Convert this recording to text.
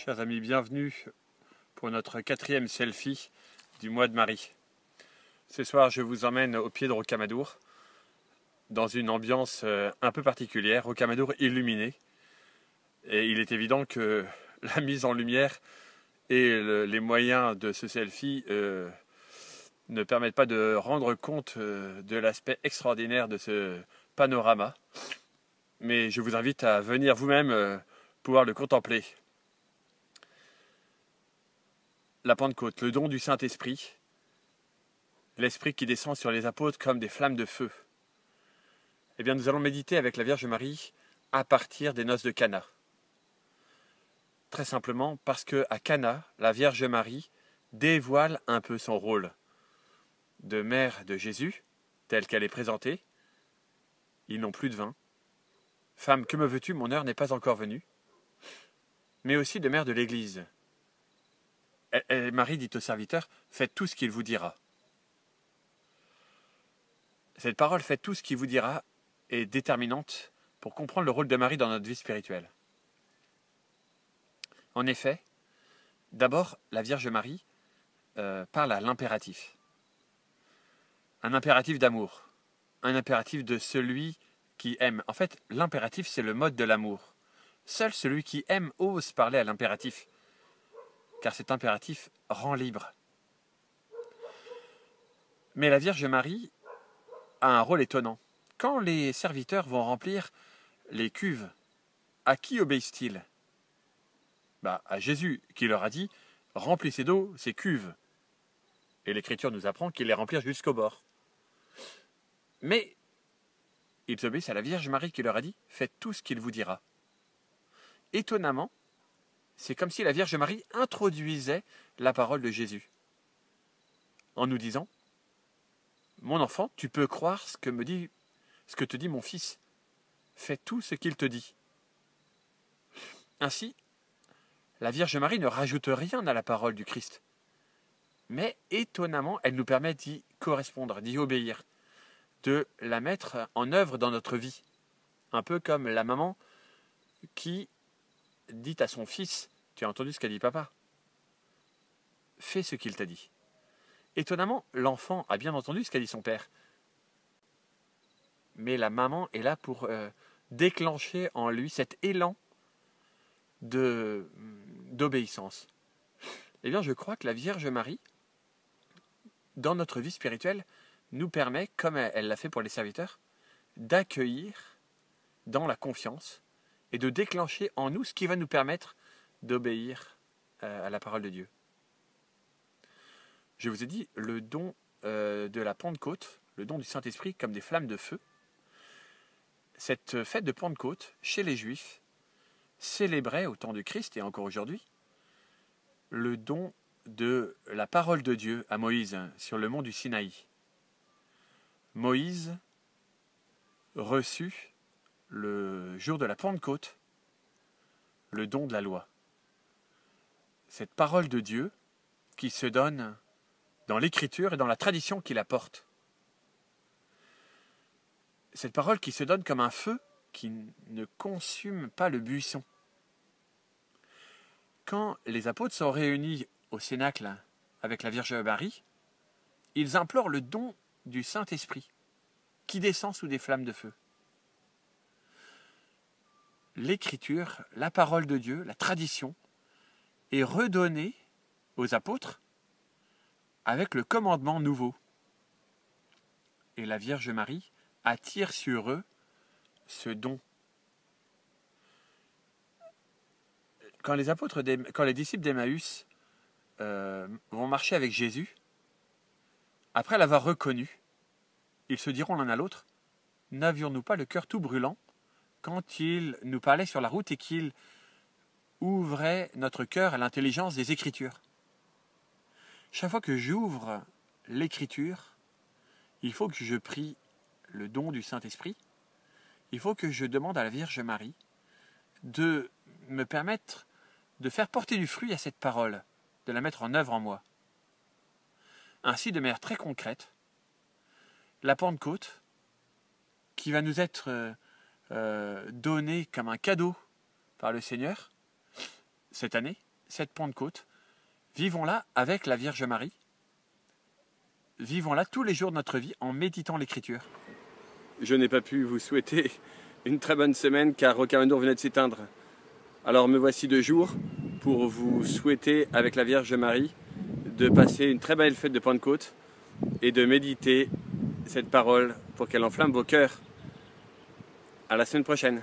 Chers amis, bienvenue pour notre 4e selfie du mois de Marie. Ce soir, je vous emmène au pied de Rocamadour, dans une ambiance un peu particulière, Rocamadour illuminé. Et il est évident que la mise en lumière et les moyens de ce selfie ne permettent pas de rendre compte de l'aspect extraordinaire de ce panorama. Mais je vous invite à venir vous-même pouvoir le contempler. La Pentecôte, le don du Saint-Esprit, l'Esprit qui descend sur les apôtres comme des flammes de feu. Eh bien, nous allons méditer avec la Vierge Marie à partir des noces de Cana. Très simplement parce qu'à Cana, la Vierge Marie dévoile un peu son rôle de mère de Jésus, telle qu'elle est présentée. Ils n'ont plus de vin. Femme, que me veux-tu, mon heure n'est pas encore venue. Mais aussi de mère de l'Église. Et Marie dit au serviteur, faites tout ce qu'il vous dira. Cette parole, faites tout ce qu'il vous dira, est déterminante pour comprendre le rôle de Marie dans notre vie spirituelle. En effet, d'abord, la Vierge Marie parle à l'impératif. Un impératif d'amour. Un impératif de celui qui aime. En fait, l'impératif, c'est le mode de l'amour. Seul celui qui aime ose parler à l'impératif, car cet impératif rend libre. Mais la Vierge Marie a un rôle étonnant. Quand les serviteurs vont remplir les cuves, à qui obéissent-ils ? À Jésus, qui leur a dit « Remplissez d'eau ces cuves ». Et l'Écriture nous apprend qu'ils les remplirent jusqu'au bord. Mais ils obéissent à la Vierge Marie qui leur a dit « Faites tout ce qu'il vous dira ». Étonnamment, c'est comme si la Vierge Marie introduisait la parole de Jésus, en nous disant « Mon enfant, tu peux croire ce que te dit mon fils. Fais tout ce qu'il te dit. » Ainsi, la Vierge Marie ne rajoute rien à la parole du Christ. Mais étonnamment, elle nous permet d'y correspondre, d'y obéir, de la mettre en œuvre dans notre vie. Un peu comme la maman qui dit à son fils, tu as entendu ce qu'a dit papa ? Fais ce qu'il t'a dit. Étonnamment, l'enfant a bien entendu ce qu'a dit son père. Mais la maman est là pour déclencher en lui cet élan d'obéissance. Eh bien, je crois que la Vierge Marie, dans notre vie spirituelle, nous permet, comme elle l'a fait pour les serviteurs, d'accueillir dans la confiance et de déclencher en nous ce qui va nous permettre d'obéir à la parole de Dieu. Je vous ai dit, le don de la Pentecôte, le don du Saint-Esprit comme des flammes de feu, cette fête de Pentecôte, chez les Juifs, célébrait au temps du Christ et encore aujourd'hui, le don de la parole de Dieu à Moïse sur le mont du Sinaï. Moïse reçut le jour de la Pentecôte le don de la loi. Cette parole de Dieu qui se donne dans l'Écriture et dans la tradition qu'il apporte. Cette parole qui se donne comme un feu qui ne consume pas le buisson. Quand les apôtres sont réunis au Cénacle avec la Vierge Marie, ils implorent le don du Saint-Esprit qui descend sous des flammes de feu. L'Écriture, la parole de Dieu, la tradition, est redonnée aux apôtres avec le commandement nouveau. Et la Vierge Marie attire sur eux ce don. Quand les disciples d'Emmaüs vont marcher avec Jésus, après l'avoir reconnu, ils se diront l'un à l'autre, n'avions-nous pas le cœur tout brûlant quand il nous parlait sur la route et qu'il ouvrait notre cœur à l'intelligence des Écritures. Chaque fois que j'ouvre l'Écriture, il faut que je prie le don du Saint-Esprit, il faut que je demande à la Vierge Marie de me permettre de faire porter du fruit à cette parole, de la mettre en œuvre en moi. Ainsi, de manière très concrète, la Pentecôte, qui va nous être donnée comme un cadeau par le Seigneur cette année, cette Pentecôte, vivons-la avec la Vierge Marie. Vivons-la tous les jours de notre vie en méditant l'Écriture. Je n'ai pas pu vous souhaiter une très bonne semaine car Rocamadour venait de s'éteindre. Alors me voici de jour pour vous souhaiter avec la Vierge Marie de passer une très belle fête de Pentecôte et de méditer cette parole pour qu'elle enflamme vos cœurs. À la semaine prochaine.